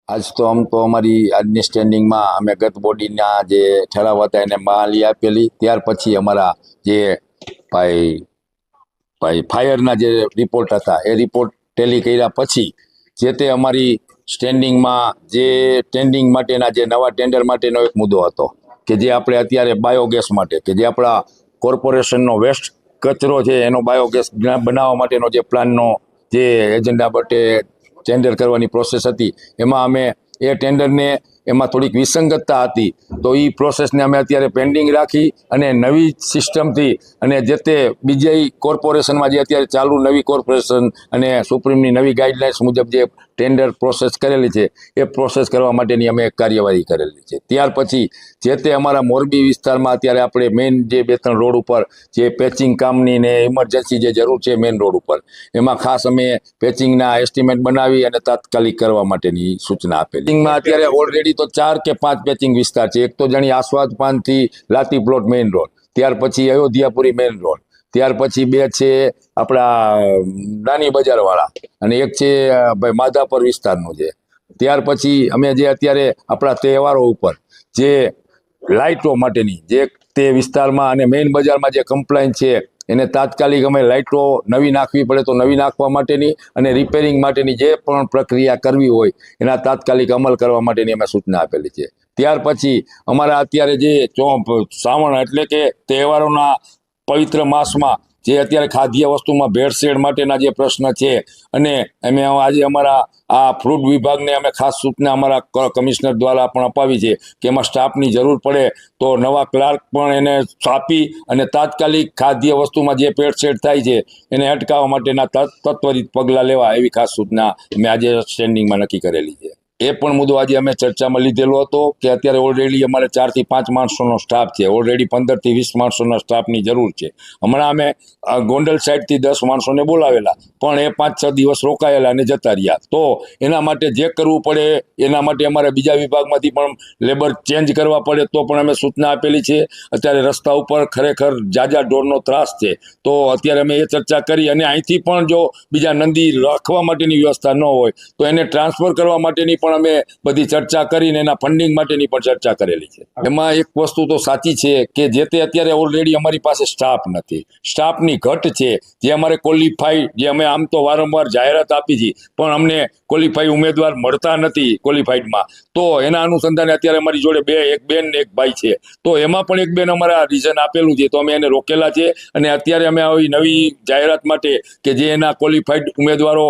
આજ તો આમ તો અમારી આજની સ્ટેન્ડિંગમાં અમે ગત બોડીના જે ઠરાવ હતા એને માલી આપેલી, ત્યાર પછી અમારા જે ભાઈ ભાઈ ફાયરના જે રિપોર્ટ હતા એ રિપોર્ટ ટેલી કર્યા પછી જે તે અમારી સ્ટેન્ડિંગમાં જે ટેન્ડિંગ માટેના જે નવા ટેન્ડર માટેનો એક મુદ્દો હતો કે જે આપણે અત્યારે બાયોગેસ માટે કે જે આપણા કોર્પોરેશનનો વેસ્ટ કચરો છે એનો બાયોગેસ બનાવવા માટેનો જે પ્લાનનો જે એજન્ડા માટે ટેન્ડર કરવાની પ્રોસેસ હતી એમાં અમે એ ટેન્ડરને એમાં થોડીક વિસંગતતા હતી તો એ પ્રોસેસને અમે અત્યારે પેન્ડિંગ રાખી અને નવી સિસ્ટમથી અને જે તે બીજા કોર્પોરેશનમાં જે અત્યારે ચાલુ નવી કોર્પોરેશન અને સુપ્રીમની નવી ગાઈડલાઇન્સ મુજબ જે ટેન્ડર પ્રોસેસ કરેલી છે એ પ્રોસેસ કરવા માટેની અમે એક કાર્યવાહી કરેલી છે। ત્યાર પછી જે તે અમારા મોરબી વિસ્તારમાં અત્યારે આપણે મેઇન જે 2-3 રોડ ઉપર જે પેચિંગ કામની ને ઇમરજન્સી જે જરૂર છે મેઇન રોડ ઉપર એમાં ખાસ અમે પેચિંગના એસ્ટિમેટ બનાવી અને તાત્કાલિક કરવા માટેની સૂચના આપેલી। પેચિંગમાં અત્યારે ઓલરેડી તો 4 કે 5 પેચિંગ વિસ્તાર છે। એક તો જાણી આસ્વાદ પાનથી લાતી પ્લોટ મેઇન રોડ, ત્યાર પછી અયોધ્યાપુરી મેઇન રોડ, ત્યાર પછી 2 છે આપણા નાની બજારવાળા અને એક છે ભાઈ માધાપર વિસ્તારનું છે। ત્યાર પછી અમે જે અત્યારે આપણા તહેવારો ઉપર જે લાઇટો માટેની જે તે વિસ્તારમાં અને મેઇન બજારમાં જે કમ્પ્લાઇન છે એને તાત્કાલિક અમે લાઇટો નવી નાખવી પડે તો નવી નાખવા માટેની અને રિપેરિંગ માટેની જે પણ પ્રક્રિયા કરવી હોય એના તાત્કાલિક અમલ કરવા માટેની અમે સૂચના આપેલી છે। ત્યાર પછી અમારા અત્યારે જે શ્રાવણ એટલે કે તહેવારોના પવિત્ર માસમાં જે અત્યારે ખાદ્ય વસ્તુમાં ભેળસેળ માટેના જે પ્રશ્ન છે અને અમે આજે અમારા આ ફ્રૂટ વિભાગને અમે ખાસ સૂચના અમારા કમિશનર દ્વારા પણ અપાવી છે કે એમાં સ્ટાફની જરૂર પડે તો નવા ક્લાર્ક પણ એને આપી અને તાત્કાલિક ખાદ્ય વસ્તુમાં જે ભેળસેળ થાય છે એને અટકાવવા માટેના તત્વરિત પગલાં લેવા એવી ખાસ સૂચના અમે આજે સ્ટેન્ડિંગમાં નક્કી કરેલી છે। એ પણ મુદ્દો આજે અમે ચર્ચામાં લીધેલો હતો કે અત્યારે ઓલરેડી અમારે 4 થી 5 માણસોનો સ્ટાફ છે, ઓલરેડી 15 થી 20 માણસોના સ્ટાફની જરૂર છે। હમણાં અમે ગોંડલ સાઈડથી 10 માણસોને બોલાવેલા પણ એ 5-6 દિવસ રોકાયેલા અને જતા રહ્યા તો એના માટે જે કરવું પડે એના માટે અમારે બીજા વિભાગમાંથી પણ લેબર ચેન્જ કરવા પડે તો પણ અમે સૂચના આપેલી છે। અત્યારે રસ્તા ઉપર ખરેખર જાજા ઢોરનો ત્રાસ છે તો અત્યારે અમે એ ચર્ચા કરી અને અહીંથી પણ જો બીજા નંદી રાખવા માટેની વ્યવસ્થા ન હોય તો એને ટ્રાન્સફર કરવા માટેની પણ અમે બધી ચર્ચા કરીને એના ફંડિંગ માટેની પણ ચર્ચા કરેલી છે। એમાં એક વસ્તુ તો સાચી છે કે જે તે અત્યારે ઓલરેડી અમારી પાસે સ્ટાફ નથી, સ્ટાફની ઘટ છે જે અમારે ક્વોલિફાઈડ જે અમે આમ તો વારંવાર જાહેરાત આપી છે પણ અમને ક્વોલિફાઈડ ઉમેદવાર મળતા નથી ક્વોલિફાઈડમાં તો એના અનુસંધાને અત્યારે અમારી જોડે એક બેન ને એક ભાઈ છે તો એમાં પણ એક બેન અમારા રીઝન આપેલું છે તો અમે એને રોકેલા છે અને અત્યારે અમે આવી નવી જાહેરાત માટે કે જે એના ક્વોલિફાઈડ ઉમેદવારો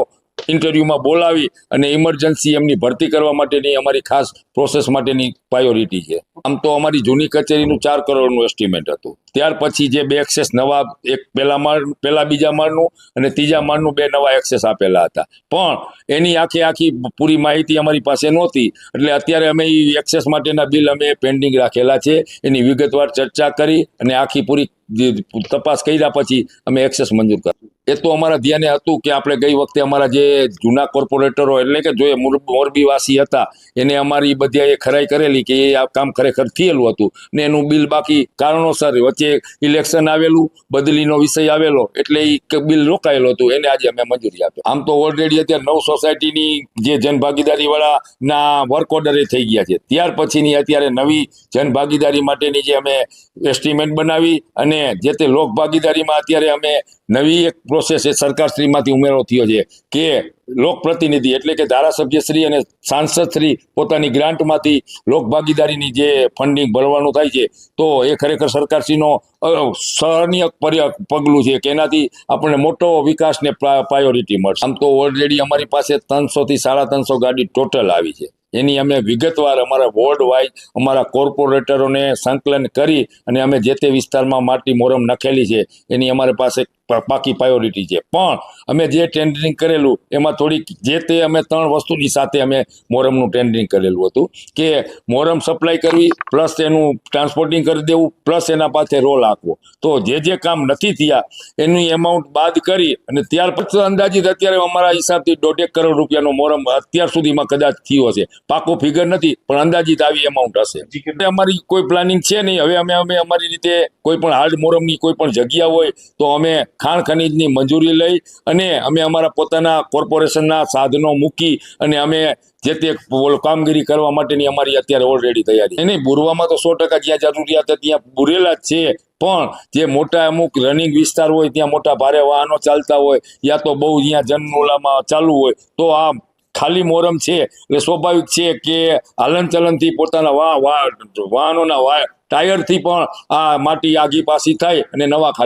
ઇન્ટરવ્યુમાં બોલાવી અને ઇમરજન્સી એમની ભરતી કરવા માટેની અમારી ખાસ પ્રોસેસ માટેની પ્રાયોરિટી છે। આમ તો અમારી જૂની કચેરીનું 4 કરોડનું એસ્ટિમેટ હતું, ત્યાર પછી જે 2 એક્સેસ નવા એક પહેલા બીજા માળનું અને ત્રીજા માળનું 2 નવા એક્સેસ આપેલા હતા પણ એની આખી પૂરી માહિતી અમારી પાસે નહોતી એટલે અત્યારે અમે એ એક્સેસ માટેના બિલ અમે પેન્ડિંગ રાખેલા છે। એની વિગતવાર ચર્ચા કરી અને આખી પૂરી તપાસ કર્યા પછી અમે એક્સેસ મંજૂર કર્યું। એ તો અમારા ધ્યાને હતું કે આપણે ગઈ વખતે અમારા જે જૂના કોર્પોરેટરો એટલે કે જો મોરબીવાસી હતા એને અમારી બધી ખરાઈ કરેલી કે એ આ કામ ખરેખર થયેલું હતું ને એનું બિલ બાકી કારણોસર વચ્ચે ઇલેક્શન આવેલું, બદલીનો વિષય આવેલો એટલે એ બિલ રોકાયેલું હતું એને આજે અમે મંજૂરી આપી। આમ તો ઓલરેડી અત્યારે 9 સોસાયટીની જે જનભાગીદારીવાળા ના વર્ક ઓર્ડર થઈ ગયા છે, ત્યાર પછીની અત્યારે નવી જનભાગીદારી માટેની જે અમે એસ્ટિમેટ બનાવી અને જે તે લોક ભાગીદારીમાં અત્યારે અમે નવી એક પ્રોસેસ એ સરકારશ્રીમાંથી ઉમેરો થયો છે કે લોક પ્રતિનિધિ એટલે કે ધારાસભ્યશ્રી અને સાંસદશ્રી પોતાની ગ્રાન્ટમાંથી લોક ભાગીદારીની જે ફંડિંગ ભરવાનું થાય છે તો એ ખરેખર સરકારશ્રીનો સરાહનીય પગલું છે કે એનાથી આપણને મોટો વિકાસને પ્રાયોરિટી મળશે। આમ તો ઓલરેડી અમારી પાસે 300 થી 350 ગાડી ટોટલ આવી છે, એની અમે વિગતવાર અમારા વોર્ડ વાઇઝ અમારા કોર્પોરેટરોને સંકલન કરી અને અમે જે તે વિસ્તારમાં માટી મોરમ નાખેલી છે એની અમારી પાસે પાકી પ્રાયોરિટી છે પણ અમે જે ટેન્ડરિંગ કરેલું એમાં થોડીક જે તે અમે 3 વસ્તુની સાથે અમે મોરમનું ટેન્ડરિંગ કરેલું હતું કે મોરમ સપ્લાય કરવી પ્લસ એનું ટ્રાન્સપોર્ટિંગ કરી દેવું પ્લસ એના પાસે રોલ આપવો તો જે કામ નથી થયા એની એમાઉન્ટ બાદ કરી અને ત્યાર પછી અંદાજિત અત્યારે અમારા હિસાબથી 1.5 કરોડ રૂપિયાનો મોરમ અત્યાર સુધીમાં કદાચ થયો હશે, પાકો ફિગર નથી પણ અંદાજિત આવી એમાઉન્ટ હશે। અમારી કોઈ પ્લાનિંગ છે નહીં, હવે અમે અમારી રીતે કોઈ પણ હાર્ડ મોરમની કોઈ પણ જગ્યા હોય તો અમે ખાણ ખનીજની મંજૂરી લઈ અને અમે અમારા પોતાના કોર્પોરેશનના સાધનો મૂકી અને અમે જે તે કામગીરી કરવા માટેની અમારી અત્યારે ઓલરેડી તૈયારી નહીં. બુરવામાં તો 100% જ્યાં જરૂરિયાત હતી ત્યાં બુરેલા જ છે, પણ જે મોટા અમુક રનિંગ વિસ્તાર હોય ત્યાં મોટા ભારે વાહનો ચાલતા હોય યા તો બહુ જ્યાં જનમૂલામાં ચાલુ હોય તો આ ખાલી મોરમ છે એટલે સ્વાભાવિક છે કે હલન ચલનથી પોતાના વાહનોના ટાયરથી પણ આ માટી આગી પાછી થાય અને નવા